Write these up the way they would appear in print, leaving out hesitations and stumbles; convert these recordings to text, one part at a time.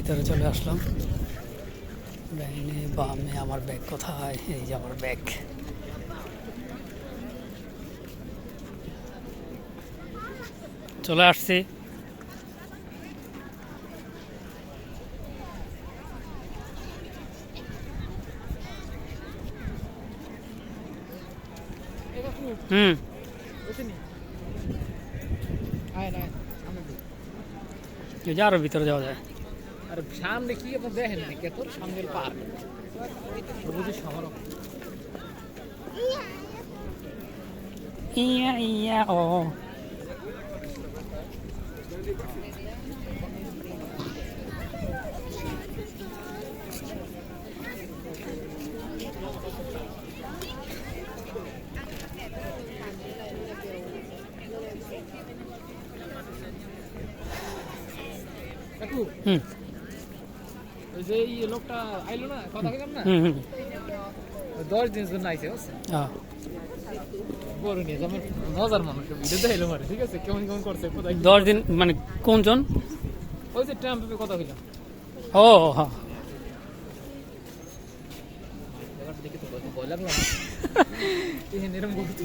ভিতরে চলে আসলাম। ডাইনে বামে আমার ব্যাগ কোথায়? এই যে আমার ব্যাগ। চলে আসছি। আরো ভিতরে যাওয়া যায়। আর সামনে কি আপনি দেখেন না কত সামনের পার্ক সবুজের সমারোহ। ইয়া ইয়া ও ওই যে এই লোকটা আইলো না, কথা কইলাম না, 10 দিনের জন্য আইছে বড় নিয়ে যেমন মজার মানুষ ভিডিও দেখাইলো মারে, ঠিক আছে, কেমন কেমন করছে 10 দিন মানে কোনজন? ওই যে ট্রাম্পে কথা কইলাম। ও হ্যাঁ, দেখে তো ভয় লাগলো।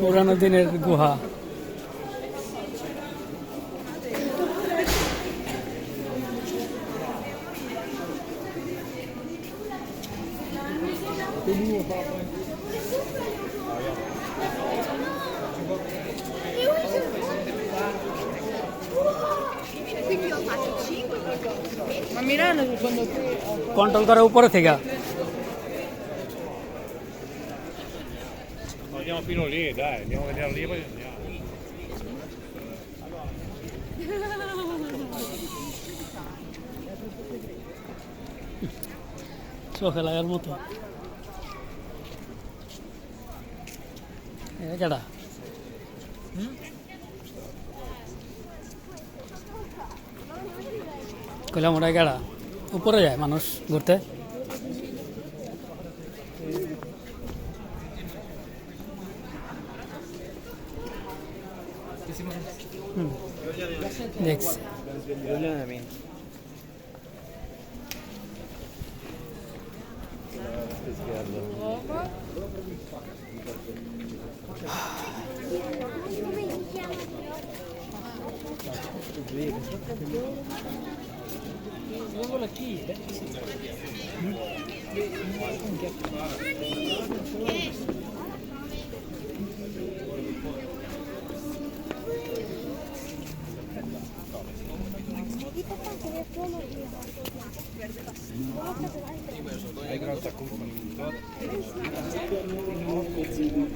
পুরানো দিনের গুহা। কন্ট্রোল করে উপরে থেকে। Andiamo fino lì, dai, andiamo a vedere lì e poi andiamo. চোখে লাগার মতো। কেডা? কইলাম ওটা কেডা? উপরে যায় মানুষ ঘুরতে। দেখছি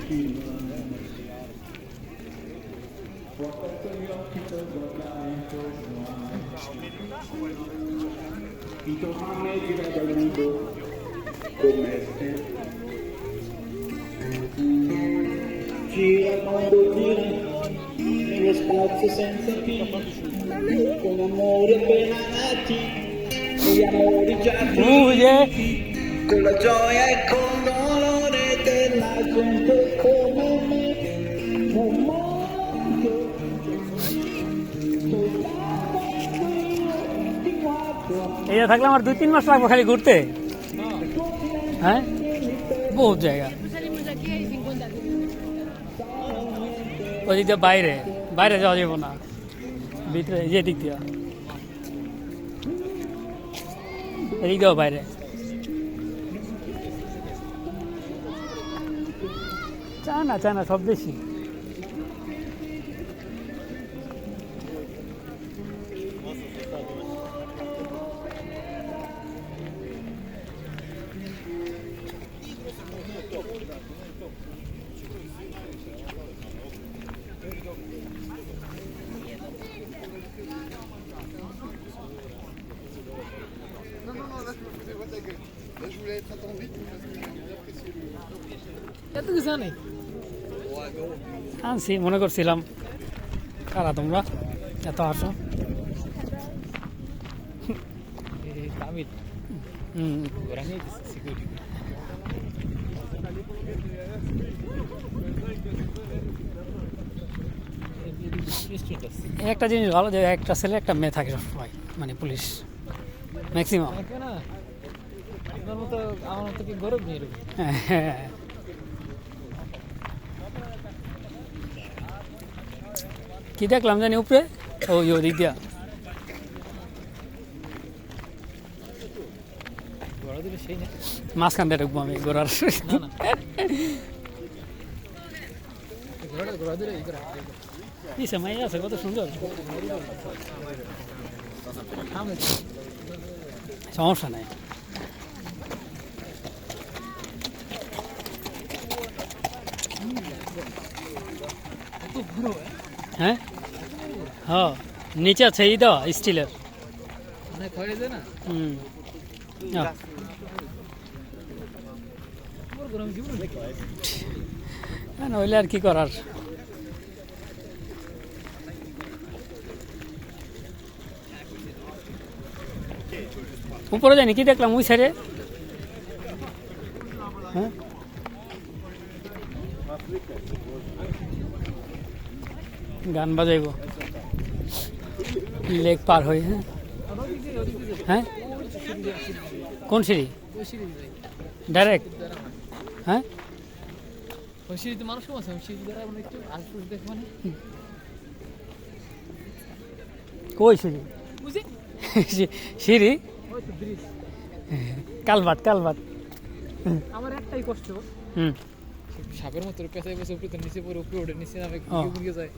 কি I tuoi fame gira dal mondo come te. Gira il mondo, gira nello spazio senza fine, con amori appena nati e gli amori già finiti, con la gioia e con il dolore della gente come me. Un mondo এইটা থাকলে আমার 2-3 মাস লাগবে খালি ঘুরতে। হ্যাঁ, বহুত জায়গা। ওই দিক দিয়ে বাইরে বাইরে যাওয়া যাবো না, ভিতরে যে দিক দিয়ে এদিক দিয়েও বাইরে। চায়না সব বেশি। এত কিছু নেই আনছি, মনে করছিলাম কারা তোমরা এত আসো। তামিল একটা জিনিস ভালো যে একটা ছেলে একটা মেয়ে থাকে সবসময়, মানে পুলিশ। ম্যাক্সিমাম। আমাকে না আপনার মতো আমার মতো কি গরম নেই এরকম। কি দেখলাম জানি উপরে, ওই ওদিক দিয়া ঘোড়া দিলে সেই না। মাঝখান দিয়ে ঢুকবো আমি ঘোরার। না না ঘোড়া দিলে এই করে কি সময় আছে, কত সুন্দর। সামনে সমস্যা নাই। হ্যাঁ হ্যাঁ, নিচে আছে এই তো স্টিলের। অনেক হয়ে যায় না। হুম নইলে আর কি করার। উপরে জানি কি দেখলাম ওই সাইডে। হ্যাঁ গান বাজাইব লেক পার হয়ে। হ্যাঁ হ্যাঁ, কোন সিঁড়ি? ডাইরেক্ট? হ্যাঁ ওই সিঁড়িতে মানুষ কম আছে, ওই সিঁড়ি দ্বারা মানে একটু আশপাশ দেখবো মানে কই সিঁড়ি? বুঝি সিঁড়ি ওই তো ব্রিজ। Culvert culvert. আমার একটাই কষ্ট, হুম সাপের মতো পেঁচাই বসে উপরে নিচে পরে উপরে ওঠে নিচে নামে ও। ঘুরিয়ে যায়,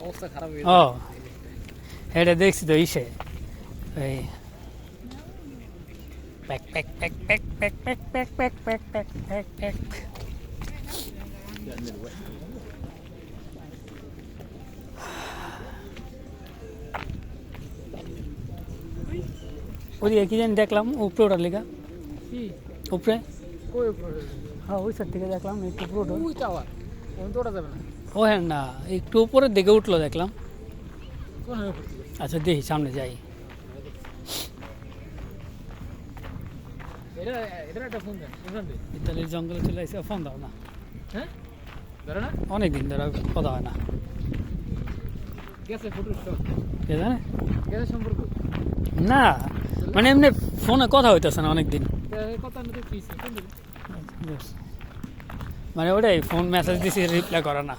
অবস্থা খারাপ হয়ে ও যায়। এটা দেখছি তো ইসে, এই pack pack pack pack pack pack pack pack pack pack pack pack. ওদিকে কি জানি দেখলাম উপরে ওটার লেগা, কি উপরে। কই উপরে? হ্যাঁ ওই সাইড থেকে দেখলাম একটু উপরে ওঠো। ওই টাওয়ার ওখান তো ওঠা যাবে না। ও হ্যাঁ না, একটু উপরের দিকে উঠলো দেখলাম। কোন হয়ে পড়ছে? আচ্ছা দেখি সামনে যাই। এটা এটা একটা ফোন দেন ওখান থেকে। ইতালির জঙ্গলে চলে আসছে, ফোন দাও না। হ্যাঁ ধরো না, অনেক দিন ধরে কথা হয় না। গেছে ফটো স্টক, কে জানে? গেছে সম্পর্ক না মানে এমনি ফোনে কথা হইতেছে না অনেক দিন। কথা না তো পিছে কোন দিকে? মানে ওটাই ফোন মেসেজ দিছি, রিপ্লাই করে না।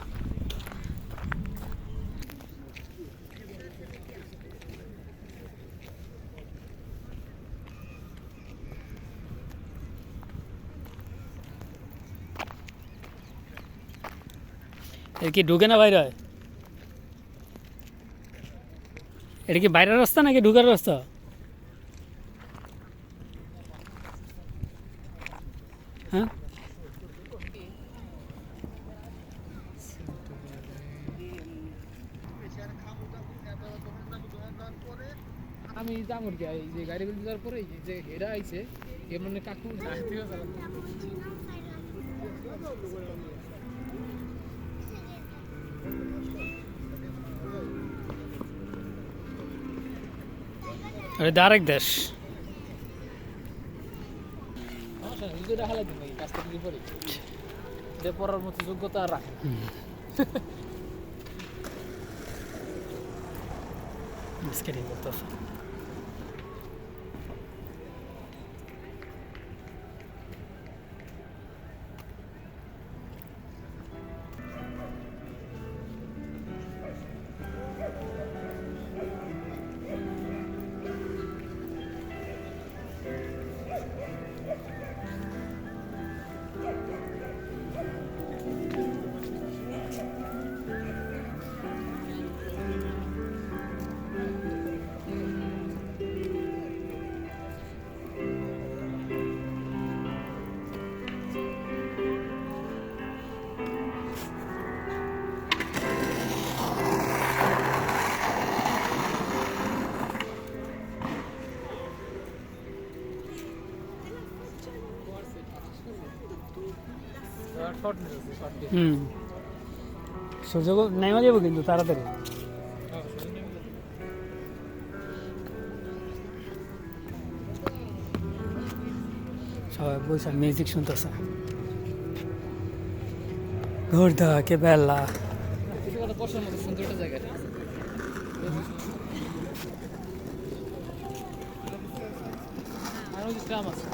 এর কি ঢুকে না বাইরে হয়? এটা কি বাইরের রাস্তা নাকি ঢুকার রাস্তা? হ্যাঁ আমি যাবো কি এই যে গাড়িগুলো যাওয়ার পরে এই যে এরা আইছে এমন কাকু আত্মীয় চালান। এটা আরেক দেশ। সমস্যা নেই, যদি রাখা লাগবে নাকি কাজটা যদি পরে যে পড়ার মতো যোগ্যতা আর রাখে। স্কেটিং করতেছে। শর্ট নিয়েছে শর্ট দিয়ে। হুম সূর্য নেমে যাবো কিন্তু তাড়াতাড়ি। সবাই বসে মিউজিক শুনতেছে। Guarda che bella! কিছু কথা বসার মতো সুন্দর একটা জায়গা। ওই যে ট্রাম আছে